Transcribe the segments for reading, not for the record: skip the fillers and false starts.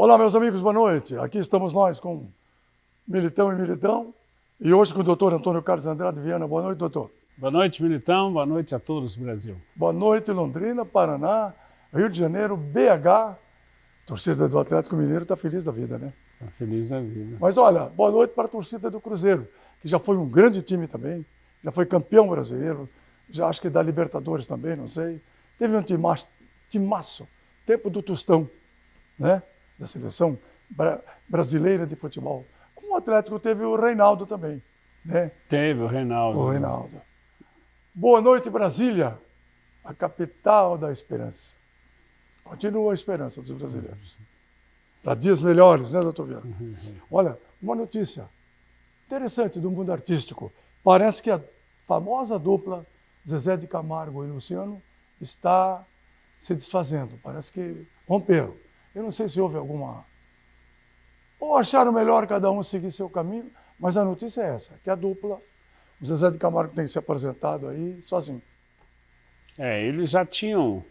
Olá, meus amigos, boa noite. Aqui estamos nós com Militão e Militão. E hoje com o doutor Antônio Carlos Andrade Viana. Boa noite, doutor. Boa noite, Militão. Boa noite a todos do Brasil. Boa noite, Londrina, Paraná, Rio de Janeiro, BH. Torcida do Atlético Mineiro está feliz da vida, né? Está feliz da vida. Mas olha, boa noite para a torcida do Cruzeiro, que já foi um grande time também, já foi campeão brasileiro, já acho que da Libertadores também, não sei. Teve um timaço, tempo do Tostão, né? Da seleção brasileira de futebol. Com o Atlético teve o Reinaldo também, né? Teve o Reinaldo. O Reinaldo. Boa noite, Brasília, a capital da esperança. Continua a esperança dos brasileiros. Para dias melhores, né, doutor Viana? Olha, uma notícia interessante do mundo artístico. Parece que a famosa dupla Zezé de Camargo e Luciano está se desfazendo. Parece que romperam. Eu não sei se houve alguma... Ou acharam melhor cada um seguir seu caminho, mas a notícia é essa, que a dupla, o Zezé de Camargo tem se apresentado aí sozinho. Eles já tinham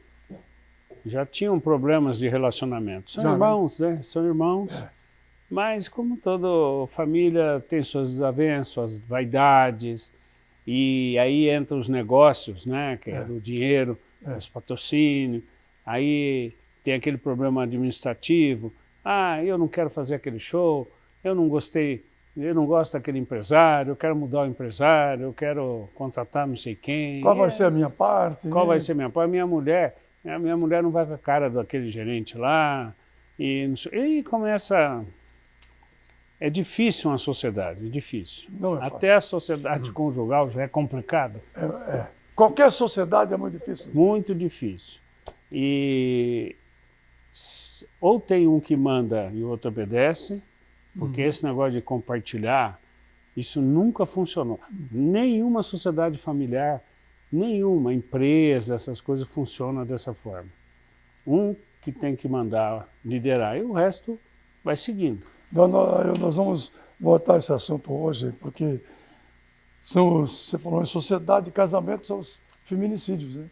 problemas de relacionamento. São irmãos, né? São irmãos. É. Mas, como toda família, tem suas desavenças, suas vaidades. E aí entram os negócios, né? Que é o dinheiro, os patrocínios. Aí tem aquele problema administrativo. Ah, eu não quero fazer aquele show. Eu não gosto daquele empresário. Eu quero mudar o empresário. Eu quero contratar não sei quem. Qual vai ser a minha parte? Qual vai ser a minha parte? A minha mulher não vai com a cara daquele gerente lá. E começa... É difícil uma sociedade, é difícil. Não é fácil. Até a sociedade conjugal já é complicado. Qualquer sociedade é muito difícil. Muito difícil. E ou tem um que manda e o outro obedece, porque esse negócio de compartilhar, isso nunca funcionou. Nenhuma sociedade familiar, nenhuma empresa, essas coisas funcionam dessa forma. Um que tem que mandar, liderar, e o resto vai seguindo. Nós vamos voltar a esse assunto hoje, porque você falou em sociedade, casamento, são os feminicídios, né?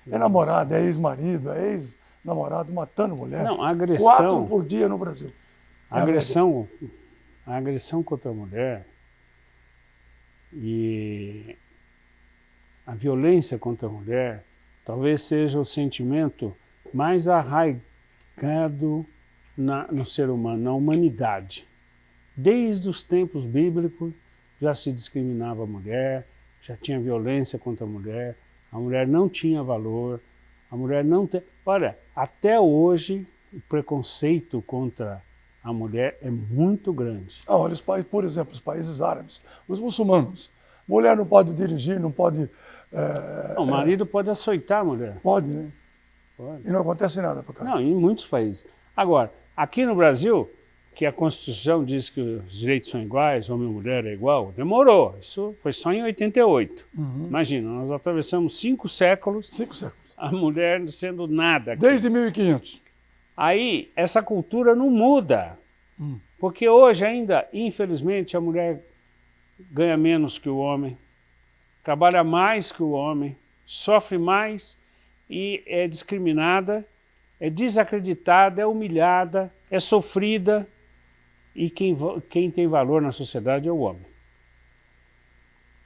É namorado, é ex-marido, é ex-namorado matando mulher. Não, a agressão... 4 por dia no Brasil. A agressão contra a mulher e a violência contra a mulher talvez seja o sentimento mais arraigado no ser humano, na humanidade. Desde os tempos bíblicos já se discriminava a mulher, já tinha violência contra a mulher não tinha valor, a mulher não tem... Olha, até hoje o preconceito contra a mulher é muito grande. Olha, por exemplo, os países árabes, os muçulmanos, mulher não pode dirigir, não pode... O marido pode açoitar a mulher. Pode, né? Pode. E não acontece nada por causa. Não, em muitos países. Agora, aqui no Brasil, que a Constituição diz que os direitos são iguais, homem e mulher é igual, demorou. Isso foi só em 88. Imagina, nós atravessamos 5 séculos. 5 séculos. A mulher sendo nada aqui. Desde 1500. Aí, essa cultura não muda. Porque hoje ainda, infelizmente, a mulher ganha menos que o homem, trabalha mais que o homem, sofre mais e é discriminada, é desacreditada, é humilhada, é sofrida. E quem tem valor na sociedade é o homem.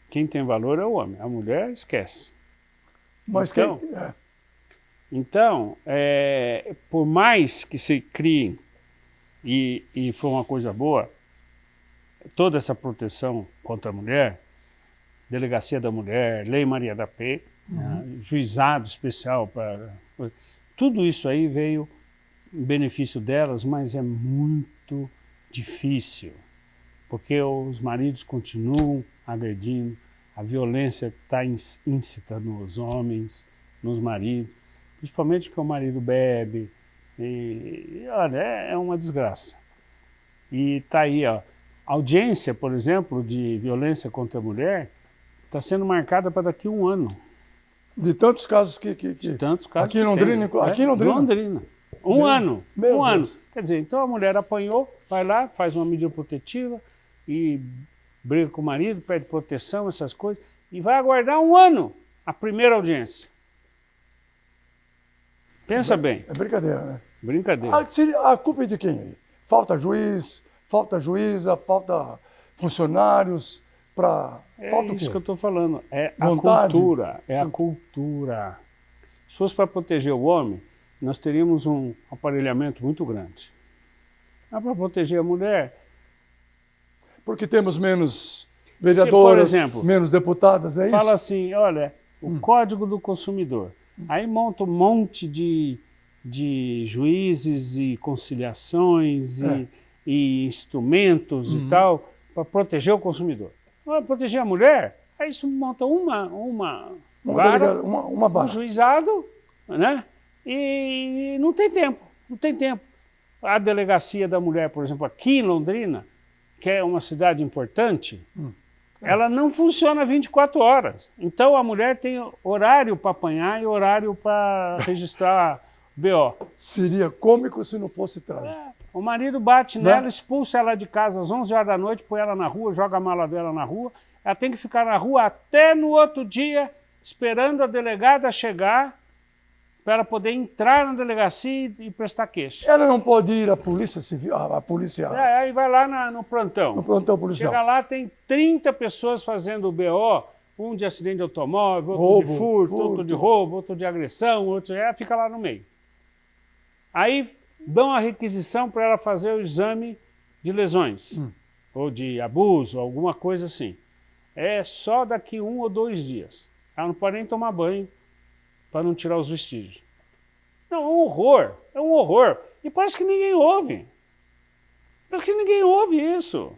Quem tem valor é o homem. A mulher esquece. Mas então, por mais que se criem, e foi uma coisa boa, toda essa proteção contra a mulher, Delegacia da Mulher, Lei Maria da Penha, juizado especial para... Tudo isso aí veio em benefício delas, mas é muito difícil, porque os maridos continuam agredindo, a violência está íncita nos homens, nos maridos, principalmente porque o marido bebe, e olha, é uma desgraça. E está aí, ó, a audiência, por exemplo, de violência contra a mulher, está sendo marcada para daqui a 1 ano. De tantos casos que de tantos casos aqui em Londrina, aqui em Londrina. Londrina. Um ano. Quer dizer, então a mulher apanhou, vai lá, faz uma medida protetiva e briga com o marido, pede proteção, essas coisas, e vai aguardar 1 ano a primeira audiência. Pensa bem. É brincadeira, né? Brincadeira. A culpa é de quem aí? falta juiz, falta juíza, falta funcionários, falta o isso quê? que eu estou falando, é Vontade. a cultura, é a cultura. Se fosse para proteger o homem, nós teríamos um aparelhamento muito grande. Mas para proteger a mulher, Porque temos menos vereadoras, exemplo, menos deputadas, é fala isso? assim, olha, o Código do Consumidor. Aí monta um monte de juízes e conciliações e instrumentos e tal para proteger o consumidor. Para proteger a mulher, aí isso monta uma vara, uma vara. um juizado, né? E não tem tempo, não tem tempo. A delegacia da mulher, por exemplo, aqui em Londrina, que é uma cidade importante, ela não funciona 24 horas. Então a mulher tem horário para apanhar e horário para registrar BO. Seria cômico se não fosse trágico. O marido bate nela, expulsa ela de casa às 11 horas da noite, põe ela na rua, joga a mala dela na rua. Ela tem que ficar na rua até no outro dia, esperando a delegada chegar, para ela poder entrar na delegacia e prestar queixa. Ela não pode ir à polícia civil, à polícia, Aí vai lá no plantão. no plantão policial. Chega lá, tem 30 pessoas fazendo o BO, um de acidente de automóvel, outro Roubo, de furto, outro furto. de roubo, outro de agressão, outro fica lá no meio. Aí dão a requisição para ela fazer o exame de lesões, ou de abuso, alguma coisa assim. É só daqui 1 ou 2 dias. Ela não pode nem tomar banho para não tirar os vestígios. Não, é um horror, é um horror. E parece que ninguém ouve. Parece que ninguém ouve isso.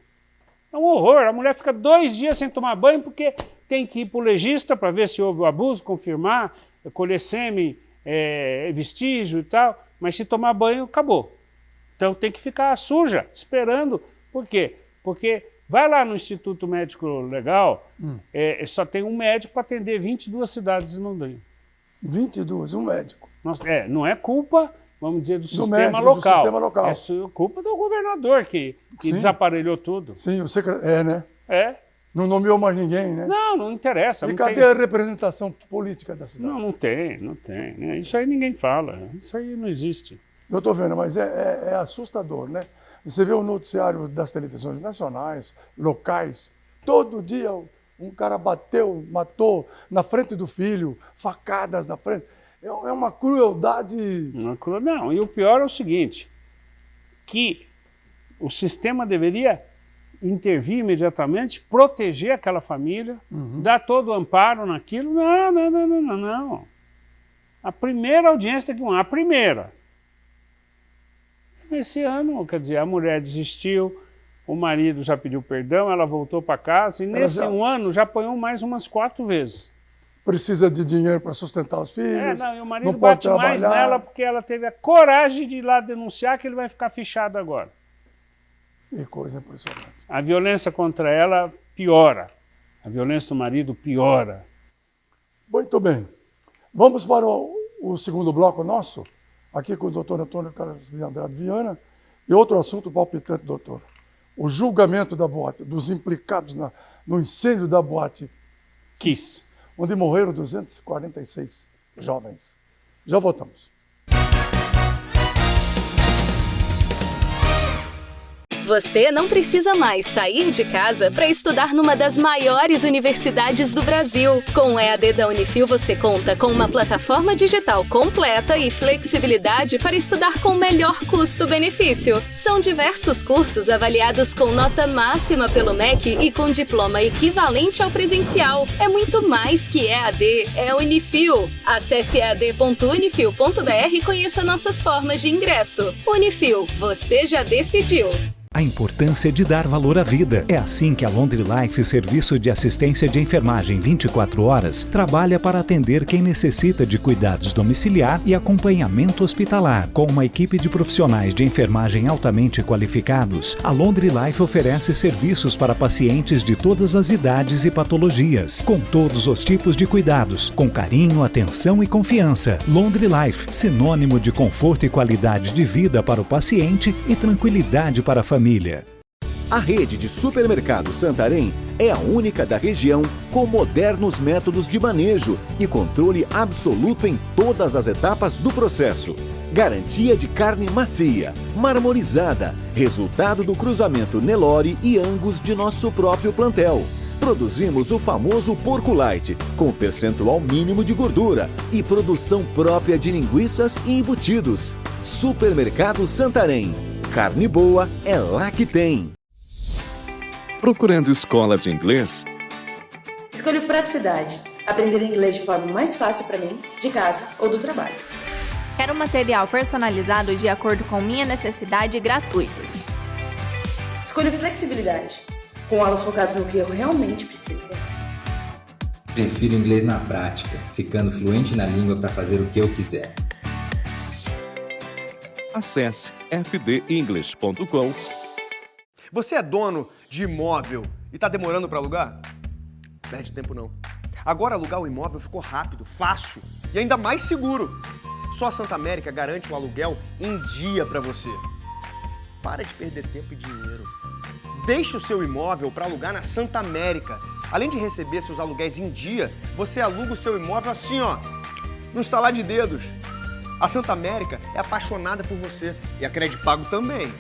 É um horror. A mulher fica 2 dias sem tomar banho porque tem que ir para o legista para ver se houve o abuso, confirmar, colher sêmen, vestígio e tal. Mas se tomar banho, acabou. Então tem que ficar suja, esperando. Por quê? Porque vai lá no Instituto Médico Legal, só tem um médico para atender 22 cidades em Londrina. 22, um médico. Não é culpa, vamos dizer, do sistema médico, do local. sistema local. É culpa do governador que desaparelhou tudo. Sim, né? É. Não nomeou mais ninguém, né? Não interessa. E Não cadê tem... a representação política da cidade? Não tem. Isso aí ninguém fala. Isso aí não existe. Eu estou vendo, mas é assustador, né? Você vê o noticiário das televisões nacionais, locais, todo dia um cara bateu, matou na frente do filho, facadas na frente. É uma crueldade. Não, e o pior é o seguinte, que o sistema deveria intervir imediatamente, proteger aquela família, dar todo o amparo naquilo. Não. A primeira audiência tem que a primeira. Esse ano, quer dizer, a mulher desistiu, o marido já pediu perdão, ela voltou para casa e nesse um ano já apanhou mais umas 4 vezes. Precisa de dinheiro para sustentar os filhos. E o marido não pode bate mais trabalhar. nela porque ela teve a coragem de ir lá denunciar que ele vai ficar fichado agora. Que coisa impressionante. A violência contra ela piora. A violência do marido piora. Muito bem. Vamos para o segundo bloco nosso, aqui com o doutor Antônio Carlos de Andrade Viana, e outro assunto palpitante, doutor. O julgamento da boate, dos implicados no incêndio da boate Kiss, onde morreram 246 jovens. Já voltamos. Você não precisa mais sair de casa para estudar numa das maiores universidades do Brasil. Com o EAD da Unifil, você conta com uma plataforma digital completa e flexibilidade para estudar com o melhor custo-benefício. São diversos cursos avaliados com nota máxima pelo MEC e com diploma equivalente ao presencial. É muito mais que EAD, é Unifil. Acesse ead.unifil.br e conheça nossas formas de ingresso. Unifil, você já decidiu. A importância de dar valor à vida. É assim que a Londri Life, serviço de assistência de enfermagem 24 horas, trabalha para atender quem necessita de cuidados domiciliar e acompanhamento hospitalar. Com uma equipe de profissionais de enfermagem altamente qualificados, a Londri Life oferece serviços para pacientes de todas as idades e patologias, com todos os tipos de cuidados, com carinho, atenção e confiança. Londri Life, sinônimo de conforto e qualidade de vida para o paciente e tranquilidade para a família. A rede de supermercado Santarém é a única da região com modernos métodos de manejo e controle absoluto em todas as etapas do processo. Garantia de carne macia, marmorizada, resultado do cruzamento Nelore e Angus de nosso próprio plantel. Produzimos o famoso porco light, com percentual mínimo de gordura e produção própria de linguiças e embutidos. Supermercado Santarém. Carne boa é lá que tem. Procurando escola de inglês? Escolho praticidade. Aprender inglês de forma mais fácil para mim, de casa ou do trabalho. Quero material personalizado de acordo com minha necessidade e gratuitos. Escolho flexibilidade. Com aulas focadas no que eu realmente preciso. Prefiro inglês na prática, ficando fluente na língua para fazer o que eu quiser. Acesse fdenglish.com. Você é dono de imóvel e está demorando para alugar? Perde tempo não. Agora alugar o imóvel ficou rápido, fácil e ainda mais seguro. Só a Santa América garante o aluguel em dia para você. Para de perder tempo e dinheiro. Deixe o seu imóvel para alugar na Santa América. Além de receber seus aluguéis em dia, você aluga o seu imóvel assim, ó, no estalar de dedos. A Santa América é apaixonada por você e a Credipago também.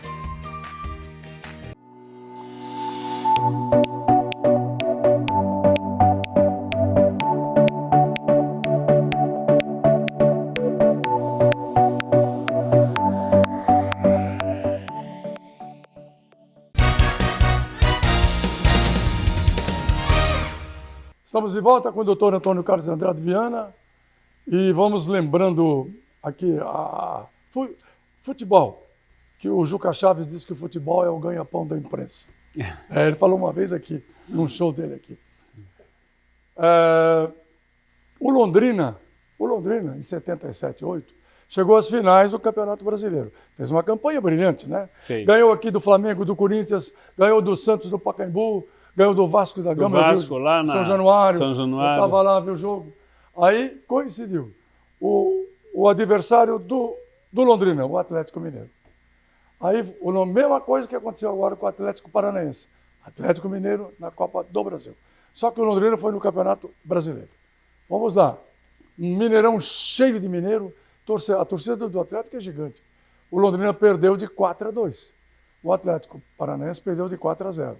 Estamos de volta com o doutor Antônio Carlos Andrade Viana e vamos lembrando aqui futebol, que o Juca Chaves disse que o futebol é o ganha-pão da imprensa. Ele falou uma vez aqui, num show dele aqui. O Londrina, em 77, 8, chegou às finais do Campeonato Brasileiro. Fez uma campanha brilhante, né? Fez. Ganhou aqui do Flamengo, do Corinthians, ganhou do Santos, do Pacaembu, ganhou do Vasco da Gama, do Vasco, lá na São Januário. São Januário. Eu estava lá, vi o jogo. Aí coincidiu. O adversário do Londrina, o Atlético Mineiro. Aí, a mesma coisa que aconteceu agora com o Atlético Paranaense. Atlético Mineiro na Copa do Brasil. Só que o Londrina foi no Campeonato Brasileiro. Vamos lá. Um Mineirão cheio de mineiro. A torcida do Atlético é gigante. O Londrina perdeu de 4-2. O Atlético Paranaense perdeu de 4-0.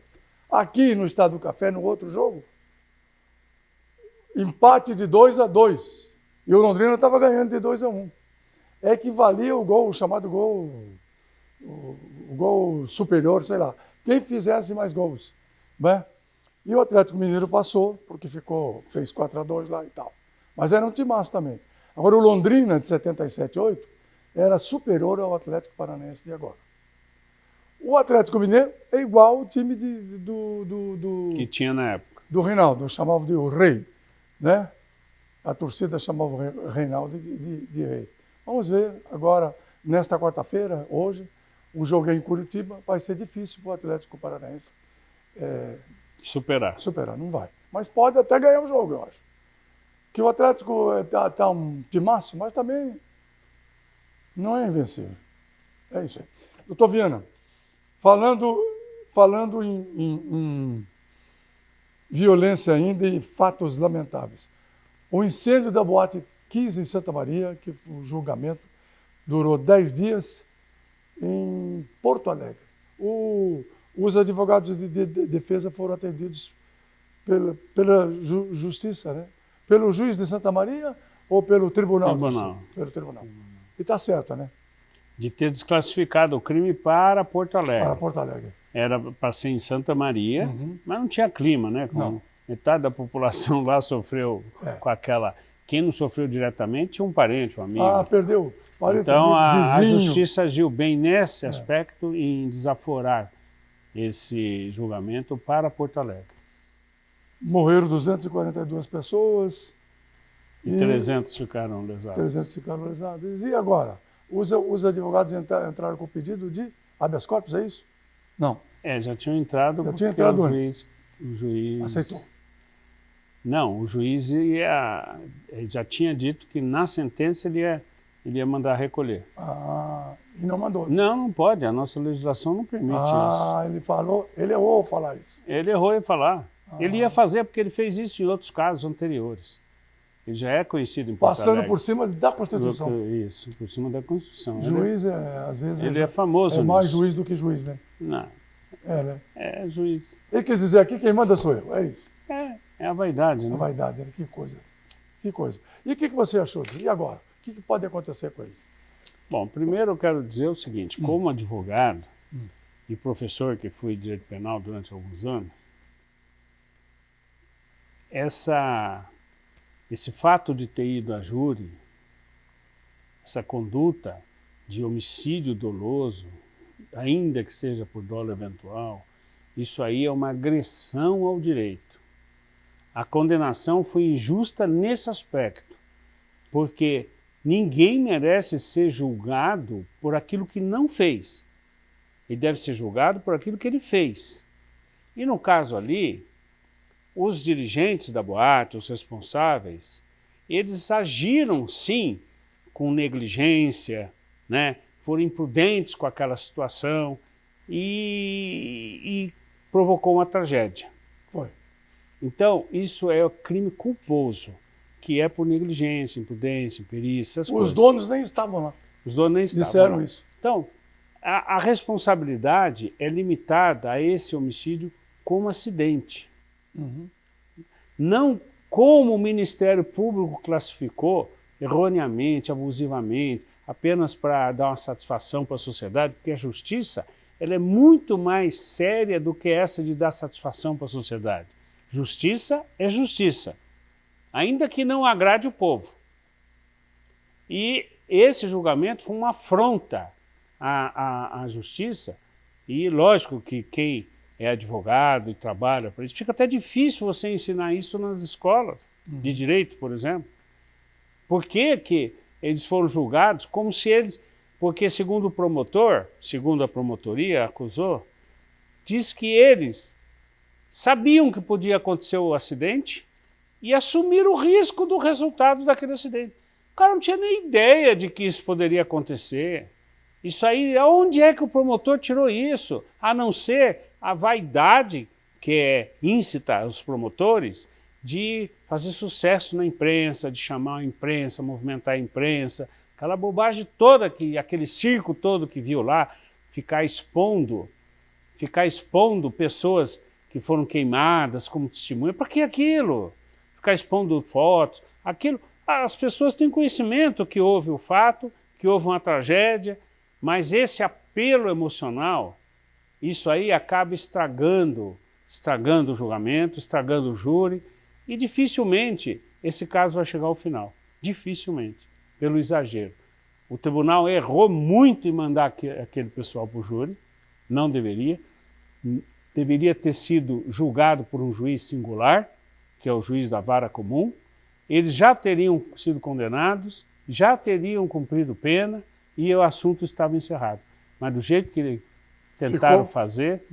Aqui no Estado do Café, no outro jogo, empate de 2-2. E o Londrina estava ganhando de 2-1. É que valia o gol, o chamado gol, o gol superior, sei lá. Quem fizesse mais gols, né? E o Atlético Mineiro passou, porque fez 4-2 lá e tal. Mas era um timaço também. Agora o Londrina, de 77, 8, era superior ao Atlético Paranaense de agora. O Atlético Mineiro é igual o time que tinha na época. Do Reinaldo, chamava de o Rei, né? A torcida chamava o Reinaldo de Rei. Vamos ver agora, nesta quarta-feira, hoje, um jogo em Curitiba, vai ser difícil para o Atlético Paranaense superar. Não vai. Mas pode até ganhar o jogo, eu acho. Que o Atlético tá um timaço, mas também não é invencível. É isso aí. Doutor Viana, falando em violência ainda e fatos lamentáveis. O incêndio da Boate 15 em Santa Maria, que o julgamento durou 10 dias, em Porto Alegre. Os advogados de defesa foram atendidos pela justiça, né? Pelo juiz de Santa Maria ou pelo tribunal? Pelo tribunal. E está certo, né? De ter desclassificado o crime para Porto Alegre. Para Porto Alegre. Era para ser em Santa Maria, mas não tinha clima, né? Não. Metade da população lá sofreu com aquela... Quem não sofreu diretamente tinha um parente, um amigo. Ah, perdeu. Parente, então amigo, a justiça agiu bem nesse aspecto em desaforar esse julgamento para Porto Alegre. Morreram 242 pessoas. E 300 ficaram lesados. 300 ficaram lesados. E agora? Os advogados entraram com o pedido de habeas corpus, é isso? Não. Já tinham entrado porque o juiz aceitou. Não, o juiz já tinha dito que na sentença ele ia mandar recolher. E não mandou. Não pode. A nossa legislação não permite isso. Ele falou, ele errou ao falar isso. Ele errou em falar. Ele ia fazer porque ele fez isso em outros casos anteriores. Ele já é conhecido em Porto Alegre. Passando por cima da Constituição. Isso, por cima da Constituição. Juiz, às vezes... Ele é famoso É mais nisso. juiz do que juiz, né? Não. Né? É juiz. Ele quis dizer aqui, quem manda sou eu, é isso. É a vaidade, né? A vaidade, né? Que coisa. Que coisa. E o que você achou disso? E agora? O que pode acontecer com eles? Bom, primeiro eu quero dizer o seguinte, como advogado e professor que fui de direito penal durante alguns anos, esse fato de ter ido a júri, essa conduta de homicídio doloso, ainda que seja por dolo eventual, isso aí é uma agressão ao direito. A condenação foi injusta nesse aspecto, porque ninguém merece ser julgado por aquilo que não fez. Ele deve ser julgado por aquilo que ele fez. E no caso ali, os dirigentes da boate, os responsáveis, eles agiram sim com negligência, né? Foram imprudentes com aquela situação e provocou uma tragédia. Foi. Então, isso é o crime culposo, que é por negligência, imprudência, imperícia, essas coisas. Os donos nem estavam lá. Os donos nem estavam Disseram lá. isso. Então, a responsabilidade é limitada a esse homicídio como acidente. Não como o Ministério Público classificou erroneamente, abusivamente, apenas para dar uma satisfação para a sociedade, porque a justiça ela é muito mais séria do que essa de dar satisfação para a sociedade. Justiça é justiça, ainda que não agrade o povo. E esse julgamento foi uma afronta à justiça, e lógico que quem é advogado e trabalha para isso, fica até difícil você ensinar isso nas escolas de direito, por exemplo. Por que eles foram julgados como se eles... Porque segundo o promotor, segundo a promotoria acusou, diz que eles sabiam que podia acontecer o acidente e assumiram o risco do resultado daquele acidente. O cara não tinha nem ideia de que isso poderia acontecer. Isso aí, onde é que o promotor tirou isso? A não ser a vaidade que incita os promotores de fazer sucesso na imprensa, de chamar a imprensa, movimentar a imprensa, aquela bobagem toda, aquele circo todo que viu lá, ficar expondo pessoas que foram queimadas como testemunha. Para que aquilo? Ficar expondo fotos, aquilo. As pessoas têm conhecimento que houve o fato, que houve uma tragédia, mas esse apelo emocional, isso aí acaba estragando o julgamento, estragando o júri, e dificilmente esse caso vai chegar ao final. Dificilmente, pelo exagero. O tribunal errou muito em mandar aquele pessoal para o júri, não deveria. Deveria ter sido julgado por um juiz singular, que é o juiz da vara comum. Eles já teriam sido condenados, já teriam cumprido pena e o assunto estava encerrado. Mas do jeito que tentaram fazer,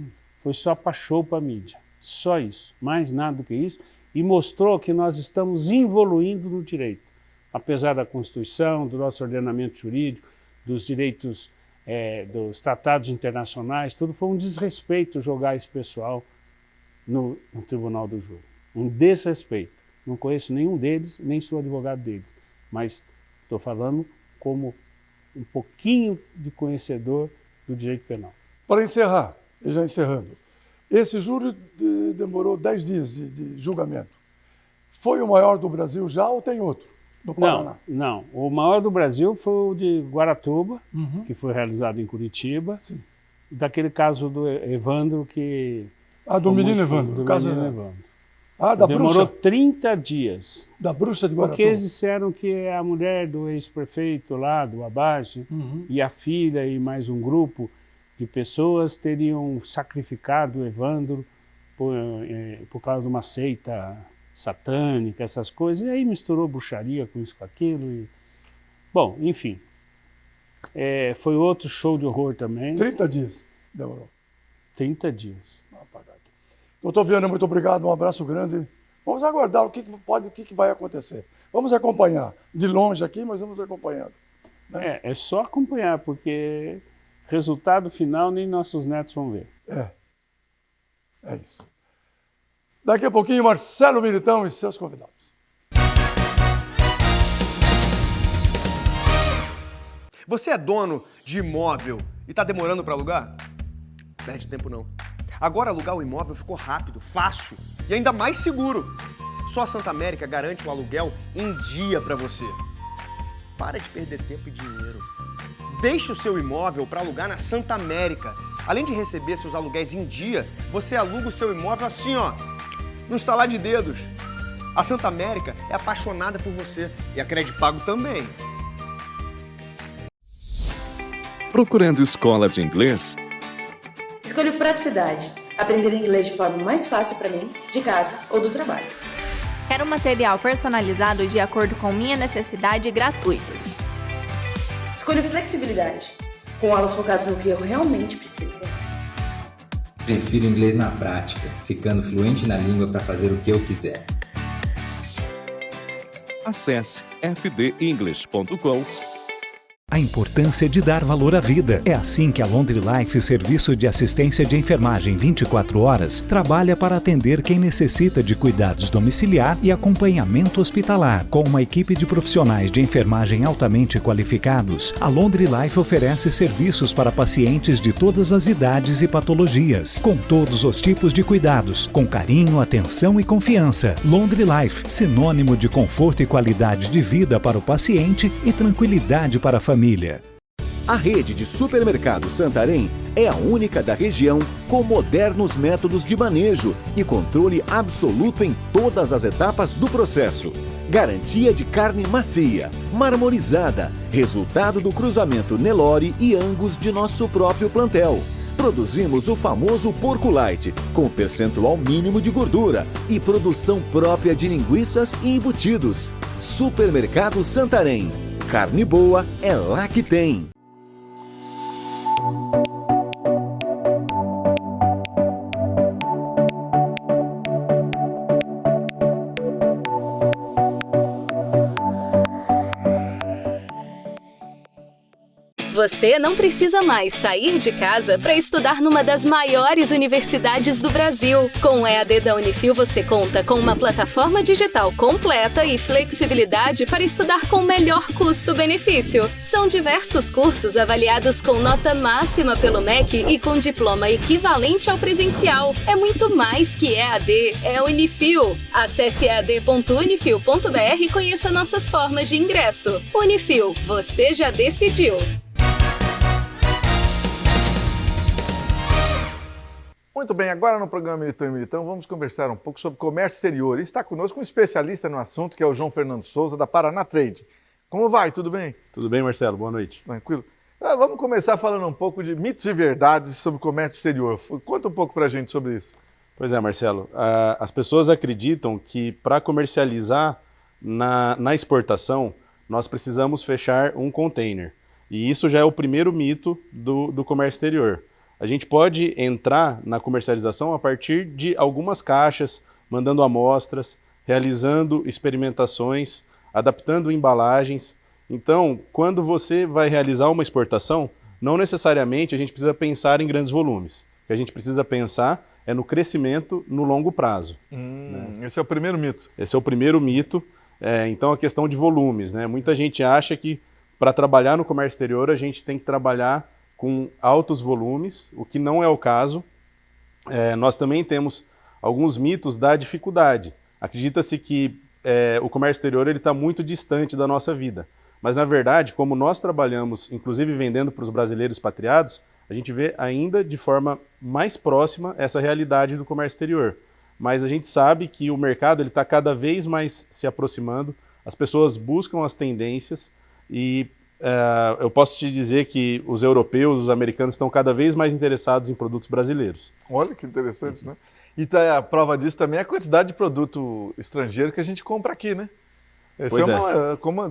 foi só para show para a mídia. Só isso, mais nada do que isso. E mostrou que nós estamos evoluindo no direito. Apesar da Constituição, do nosso ordenamento jurídico, dos direitos, dos tratados internacionais, tudo foi um desrespeito jogar esse pessoal no Tribunal do Júri. Um desrespeito. Não conheço nenhum deles, nem sou advogado deles. Mas estou falando como um pouquinho de conhecedor do direito penal. Para encerrar, e já encerrando, esse júri demorou 10 dias de julgamento. Foi o maior do Brasil já ou tem outro? No Paraná? Não. O maior do Brasil foi o de Guaratuba, que foi realizado em Curitiba. Sim. Daquele caso do Evandro que... do menino Evandro. Do menino Evandro. Da Demorou bruxa? 30 dias. Da bruxa de Guaratuba? Porque eles disseram que a mulher do ex-prefeito lá, do Abaixo, e a filha e mais um grupo de pessoas teriam sacrificado o Evandro por causa de uma seita satânica, essas coisas. E aí misturou bruxaria com isso, com aquilo. Bom, enfim. Foi outro show de horror também. 30 dias demorou. 30 dias. Doutor Viana, muito obrigado, um abraço grande. Vamos aguardar o que vai acontecer. Vamos acompanhar. De longe aqui, mas vamos acompanhando. Né? É só acompanhar, porque resultado final nem nossos netos vão ver. É isso. Daqui a pouquinho, Marcelo Militão e seus convidados. Você é dono de imóvel e está demorando para alugar? Perde tempo não. Agora alugar o imóvel ficou rápido, fácil e ainda mais seguro. Só a Santa América garante o aluguel em dia para você. Para de perder tempo e dinheiro. Deixe o seu imóvel para alugar na Santa América. Além de receber seus aluguéis em dia, você aluga o seu imóvel assim, ó, no estalar de dedos. A Santa América é apaixonada por você e a Credipago também. Procurando escola de inglês? Escolha praticidade. Aprender inglês de forma mais fácil para mim, de casa ou do trabalho. Quero material personalizado de acordo com minha necessidade e gratuitos. Escolha flexibilidade. Com aulas focadas no que eu realmente preciso. Prefiro inglês na prática, ficando fluente na língua para fazer o que eu quiser. Acesse fdenglish.com. A importância de dar valor à vida. É assim que a Laundry Life, serviço de assistência de enfermagem 24 horas, trabalha para atender quem necessita de cuidados domiciliar e acompanhamento hospitalar. Com uma equipe de profissionais de enfermagem altamente qualificados, a Laundry Life oferece serviços para pacientes de todas as idades e patologias, com todos os tipos de cuidados, com carinho, atenção e confiança. Laundry Life, sinônimo de conforto e qualidade de vida para o paciente e tranquilidade para a família. A rede de supermercado Santarém é a única da região com modernos métodos de manejo e controle absoluto em todas as etapas do processo. Garantia de carne macia, marmorizada, resultado do cruzamento Nelore e Angus de nosso próprio plantel. Produzimos o famoso porco light, com percentual mínimo de gordura e produção própria de linguiças e embutidos. Supermercado Santarém. Carne boa é lá que tem. Você não precisa mais sair de casa para estudar numa das maiores universidades do Brasil. Com o EAD da Unifil, você conta com uma plataforma digital completa e flexibilidade para estudar com o melhor custo-benefício. São diversos cursos avaliados com nota máxima pelo MEC e com diploma equivalente ao presencial. É muito mais que EAD, é Unifil. Acesse ead.unifil.br e conheça nossas formas de ingresso. Unifil, você já decidiu. Muito bem, agora no programa Militão e Militão vamos conversar um pouco sobre comércio exterior. E está conosco um especialista no assunto, que é o João Fernando Souza, da Paraná Trade. Como vai? Tudo bem? Tudo bem, Marcelo. Boa noite. Tranquilo. Vamos começar falando um pouco de mitos e verdades sobre comércio exterior. Conta um pouco para a gente sobre isso. Pois é, Marcelo. As pessoas acreditam que para comercializar na exportação, nós precisamos fechar um container. E isso já é o primeiro mito do comércio exterior. A gente pode entrar na comercialização a partir de algumas caixas, mandando amostras, realizando experimentações, adaptando embalagens. Então, quando você vai realizar uma exportação, não necessariamente a gente precisa pensar em grandes volumes. O que a gente precisa pensar é no crescimento no longo prazo. Né? Esse é o primeiro mito. Esse é o primeiro mito. Então, a questão de volumes, né? Muita gente acha que para trabalhar no comércio exterior a gente tem que trabalhar com altos volumes, o que não é o caso. Nós também temos alguns mitos da dificuldade. Acredita-se que o comércio exterior está muito distante da nossa vida. Mas, na verdade, como nós trabalhamos, inclusive vendendo para os brasileiros expatriados, a gente vê ainda de forma mais próxima essa realidade do comércio exterior. Mas a gente sabe que o mercado está cada vez mais se aproximando, as pessoas buscam as tendências e eu posso te dizer que os europeus, os americanos estão cada vez mais interessados em produtos brasileiros. Olha que interessante, né? E a prova disso também é a quantidade de produto estrangeiro que a gente compra aqui, né?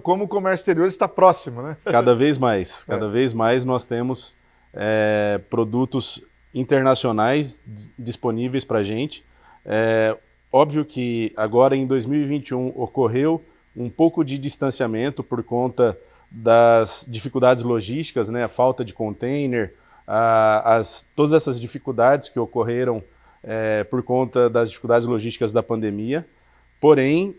Como o comércio exterior está próximo, né? Cada vez mais. Cada vez mais nós temos produtos internacionais disponíveis para a gente. Óbvio que agora em 2021 ocorreu um pouco de distanciamento por conta das dificuldades logísticas, né, a falta de container, todas essas dificuldades que ocorreram por conta das dificuldades logísticas da pandemia. Porém,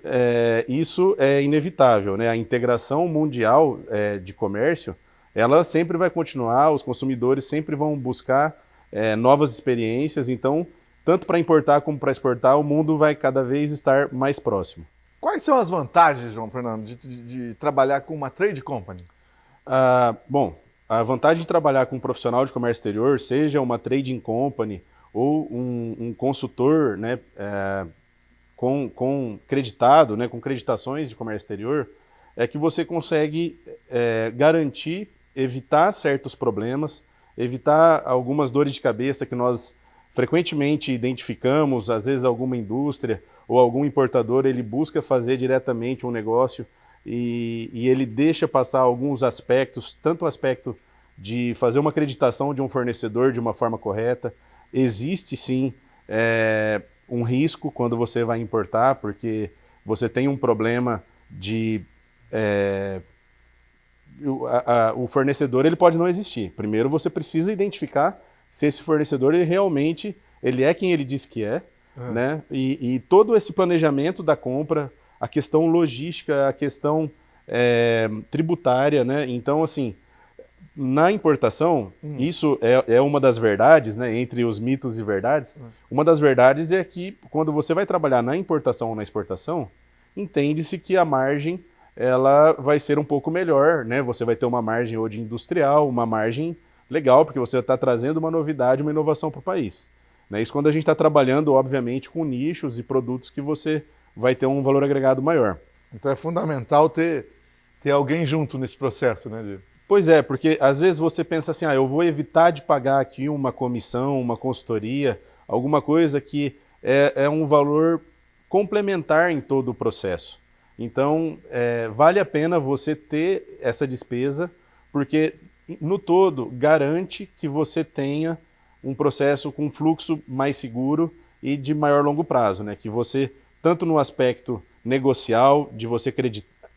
isso é inevitável, né? A integração mundial de comércio, ela sempre vai continuar, os consumidores sempre vão buscar novas experiências, então, tanto para importar como para exportar, o mundo vai cada vez estar mais próximo. Quais são as vantagens, João Fernando, de trabalhar com uma trade company? Bom, a vantagem de trabalhar com um profissional de comércio exterior, seja uma trading company ou um consultor, né, com creditado, né, com creditações de comércio exterior, é que você consegue garantir, evitar certos problemas, evitar algumas dores de cabeça que nós frequentemente identificamos, às vezes alguma indústria ou algum importador, ele busca fazer diretamente um negócio e ele deixa passar alguns aspectos, tanto o aspecto de fazer uma acreditação de um fornecedor de uma forma correta. Existe sim um risco quando você vai importar, porque você tem um problema de... o fornecedor ele pode não existir. Primeiro você precisa identificar se esse fornecedor ele realmente é quem ele diz que é, né? E todo esse planejamento da compra, a questão logística, a questão tributária, né? Então, assim, na importação, isso é uma das verdades, né? Entre os mitos e verdades, uma das verdades é que quando você vai trabalhar na importação ou na exportação, entende-se que a margem ela vai ser um pouco melhor, né? Você vai ter uma margem hoje industrial, uma margem legal, porque você está trazendo uma novidade, uma inovação para o país. Né? Isso quando a gente está trabalhando, obviamente, com nichos e produtos que você vai ter um valor agregado maior. Então é fundamental ter alguém junto nesse processo, né, Diego? Pois é, porque às vezes você pensa assim, eu vou evitar de pagar aqui uma comissão, uma consultoria, alguma coisa que é um valor complementar em todo o processo. Então, vale a pena você ter essa despesa, porque no todo garante que você tenha um processo com fluxo mais seguro e de maior longo prazo, né? Que você, tanto no aspecto negocial, de você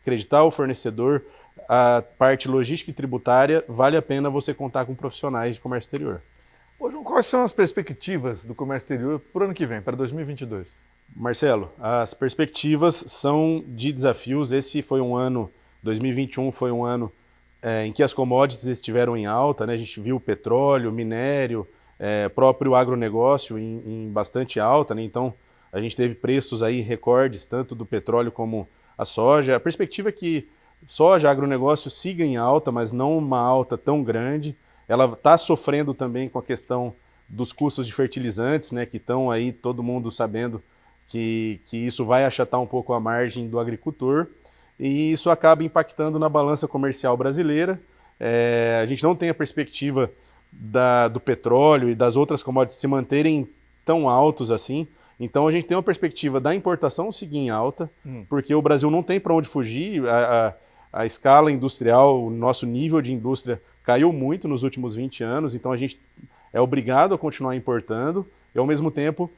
acreditar o fornecedor, a parte logística e tributária, vale a pena você contar com profissionais de comércio exterior. Ô, João, quais são as perspectivas do comércio exterior para o ano que vem, para 2022? Marcelo, as perspectivas são de desafios. Esse foi um ano, 2021 foi um ano em que as commodities estiveram em alta, né? A gente viu petróleo, minério, próprio agronegócio em bastante alta, né? Então a gente teve preços aí recordes, tanto do petróleo como a soja. A perspectiva é que soja, agronegócio siga em alta, mas não uma alta tão grande. Ela está sofrendo também com a questão dos custos de fertilizantes, né? Que estão aí todo mundo sabendo que isso vai achatar um pouco a margem do agricultor. E isso acaba impactando na balança comercial brasileira. A gente não tem a perspectiva do petróleo e das outras commodities se manterem tão altos assim. Então a gente tem uma perspectiva da importação seguir em alta, porque o Brasil não tem para onde fugir. A escala industrial, o nosso nível de indústria caiu muito nos últimos 20 anos, então a gente é obrigado a continuar importando e, ao mesmo tempo,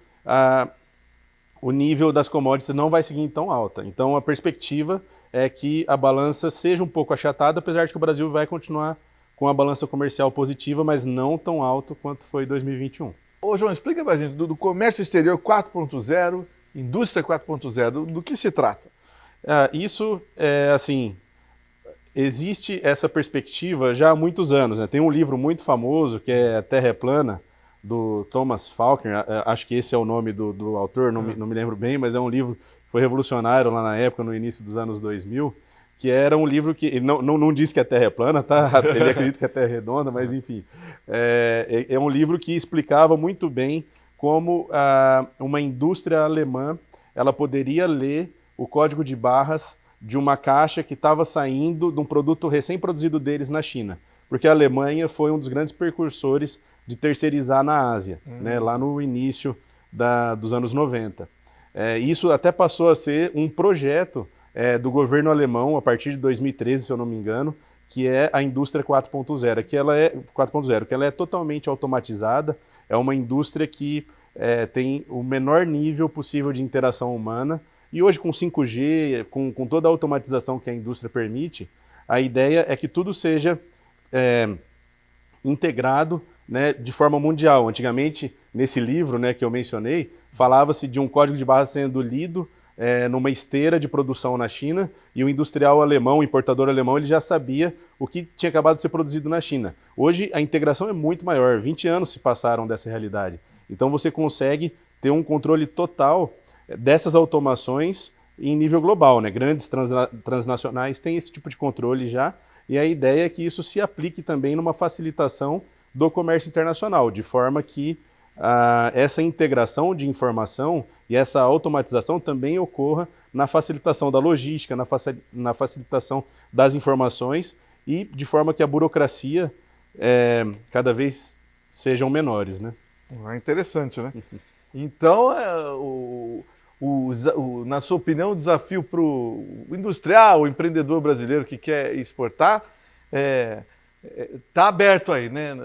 o nível das commodities não vai seguir tão alta. Então a perspectiva é que a balança seja um pouco achatada, apesar de que o Brasil vai continuar com a balança comercial positiva, mas não tão alto quanto foi 2021. Ô, João, explica pra gente, do comércio exterior 4.0, indústria 4.0, do que se trata? Isso é assim, existe essa perspectiva já há muitos anos, né? Tem um livro muito famoso que é A Terra é Plana, do Thomas Faulkner, acho que esse é o nome do autor, não me lembro bem, mas é um livro que foi revolucionário lá na época, no início dos anos 2000, que era um livro que, não diz que a Terra é plana, tá? Ele acredita que a Terra é redonda, mas enfim, é um livro que explicava muito bem como uma indústria alemã, ela poderia ler o código de barras de uma caixa que estava saindo de um produto recém-produzido deles na China, porque a Alemanha foi um dos grandes precursores de terceirizar na Ásia, né, lá no início dos anos 90. Isso até passou a ser um projeto do governo alemão a partir de 2013, se eu não me engano, que é a indústria 4.0, que ela é totalmente automatizada, é uma indústria que tem o menor nível possível de interação humana, e hoje com 5G, com toda a automatização que a indústria permite, a ideia é que tudo seja integrado, né, de forma mundial. Antigamente, nesse livro, né, que eu mencionei, falava-se de um código de barras sendo lido numa esteira de produção na China, e o industrial alemão, o importador alemão, ele já sabia o que tinha acabado de ser produzido na China. Hoje, a integração é muito maior, 20 anos se passaram dessa realidade. Então, você consegue ter um controle total dessas automações em nível global, né? Grandes transnacionais têm esse tipo de controle já, e a ideia é que isso se aplique também numa facilitação do comércio internacional, de forma que essa integração de informação e essa automatização também ocorra na facilitação da logística, na facilitação das informações e de forma que a burocracia cada vez sejam menores, né? É interessante, né? Então, na sua opinião, o desafio para o industrial, o empreendedor brasileiro que quer exportar, está aberto aí, né?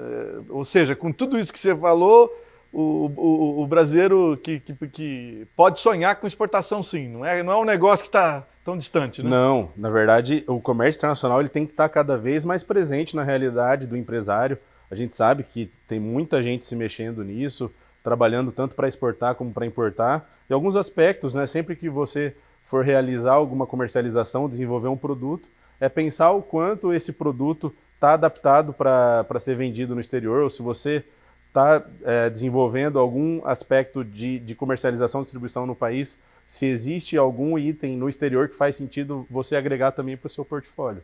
Ou seja, com tudo isso que você falou, o brasileiro que pode sonhar com exportação, sim. Não é um negócio que está tão distante, né? Não, na verdade, o comércio internacional ele tem que estar cada vez mais presente na realidade do empresário. A gente sabe que tem muita gente se mexendo nisso, trabalhando tanto para exportar como para importar. Em alguns aspectos, né, sempre que você for realizar alguma comercialização, desenvolver um produto, é pensar o quanto esse produto está adaptado para ser vendido no exterior, ou se você está desenvolvendo algum aspecto de comercialização e distribuição no país, se existe algum item no exterior que faz sentido você agregar também para o seu portfólio.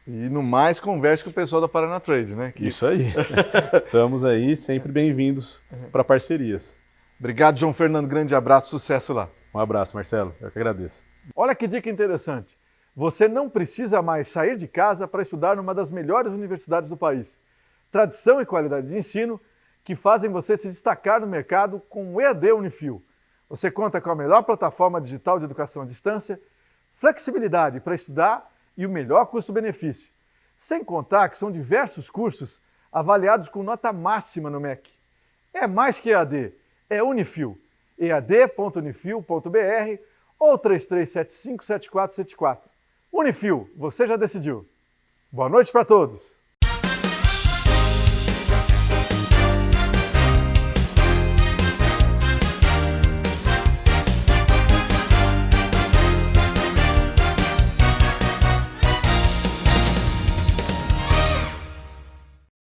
E no mais, converse com o pessoal da Paraná Trade, né? Isso aí. Estamos aí, sempre bem-vindos para parcerias. Obrigado, João Fernando. Grande abraço, sucesso lá. Um abraço, Marcelo. Eu que agradeço. Olha que dica interessante. Você não precisa mais sair de casa para estudar numa das melhores universidades do país. Tradição e qualidade de ensino que fazem você se destacar no mercado com o EAD Unifil. Você conta com a melhor plataforma digital de educação à distância, flexibilidade para estudar e o melhor custo-benefício. Sem contar que são diversos cursos avaliados com nota máxima no MEC. É mais que EAD, é Unifil. ead.unifil.br ou 3375-7474. Unifil, você já decidiu. Boa noite para todos!